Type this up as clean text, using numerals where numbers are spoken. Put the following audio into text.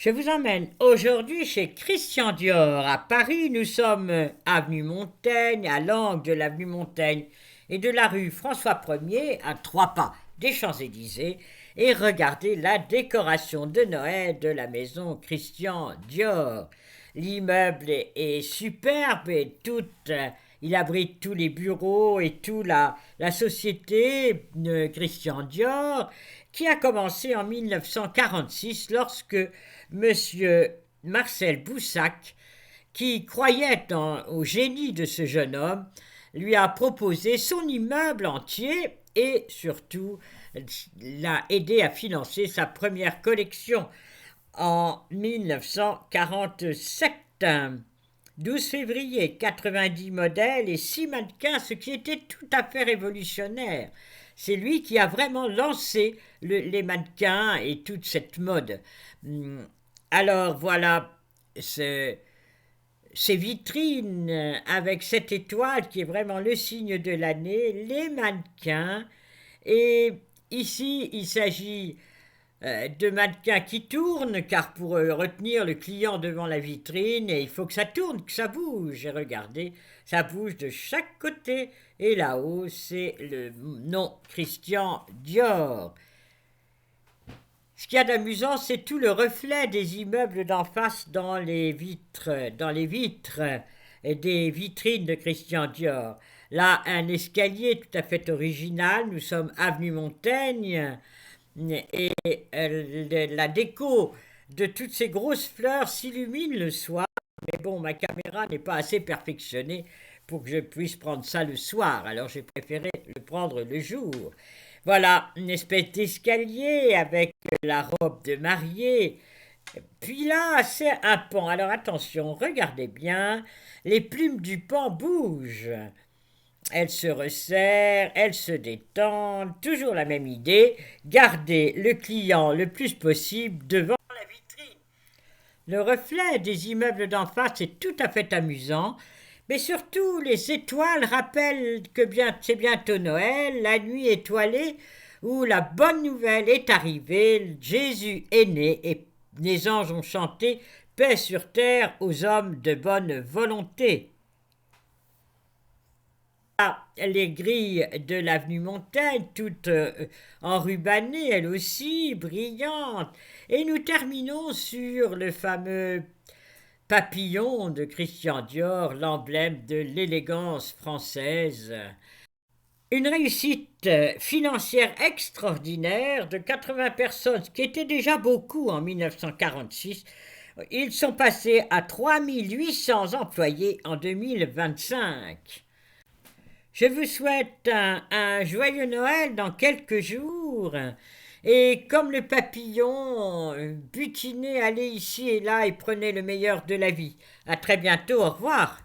Je vous emmène aujourd'hui chez Christian Dior à Paris. Nous sommes avenue Montaigne, à l'angle de l'avenue Montaigne et de la rue François Ier, à 3 pas des Champs-Élysées, et regardez la décoration de Noël de la maison Christian Dior. L'immeuble est superbe et il abrite tous les bureaux et toute la société de Christian Dior, qui a commencé en 1946 lorsque Monsieur Marcel Boussac, qui croyait au génie de ce jeune homme, lui a proposé son immeuble entier et surtout l'a aidé à financer sa première collection en 1947. 12 février, 90 modèles et 6 mannequins, ce qui était tout à fait révolutionnaire. C'est lui qui a vraiment lancé les mannequins et toute cette mode. Alors voilà ces vitrines avec cette étoile qui est vraiment le signe de l'année, les mannequins. Et ici, il s'agit de mannequins qui tournent, car pour retenir le client devant la vitrine, il faut que ça tourne, que ça bouge. Et regardez, ça bouge de chaque côté. Et là-haut, c'est le nom Christian Dior. Ce qu'il y a d'amusant, c'est tout le reflet des immeubles d'en face dans les vitres et des vitrines de Christian Dior. Là, un escalier tout à fait original. Nous sommes avenue Montaigne. Et la déco de toutes ces grosses fleurs s'illumine le soir. Mais bon, ma caméra n'est pas assez perfectionnée pour que je puisse prendre ça le soir. Alors j'ai préféré le prendre le jour. Voilà, une espèce d'escalier avec la robe de mariée. Puis là, c'est un pan. Alors attention, regardez bien, les plumes du pan bougent. Elles se resserrent, elles se détendent, toujours la même idée, garder le client le plus possible devant la vitrine. Le reflet des immeubles d'en face est tout à fait amusant, mais surtout les étoiles rappellent que c'est bientôt Noël, la nuit étoilée, où la bonne nouvelle est arrivée, Jésus est né et les anges ont chanté « Paix sur terre aux hommes de bonne volonté ». Les grilles de l'avenue Montaigne, toutes enrubannées, elles aussi, brillantes. Et nous terminons sur le fameux papillon de Christian Dior, l'emblème de l'élégance française. Une réussite financière extraordinaire de 80 personnes, ce qui était déjà beaucoup en 1946. Ils sont passés à 3800 employés en 2025. Je vous souhaite un joyeux Noël dans quelques jours. Et comme le papillon, butinez, allez ici et là et prenez le meilleur de la vie. À très bientôt, au revoir.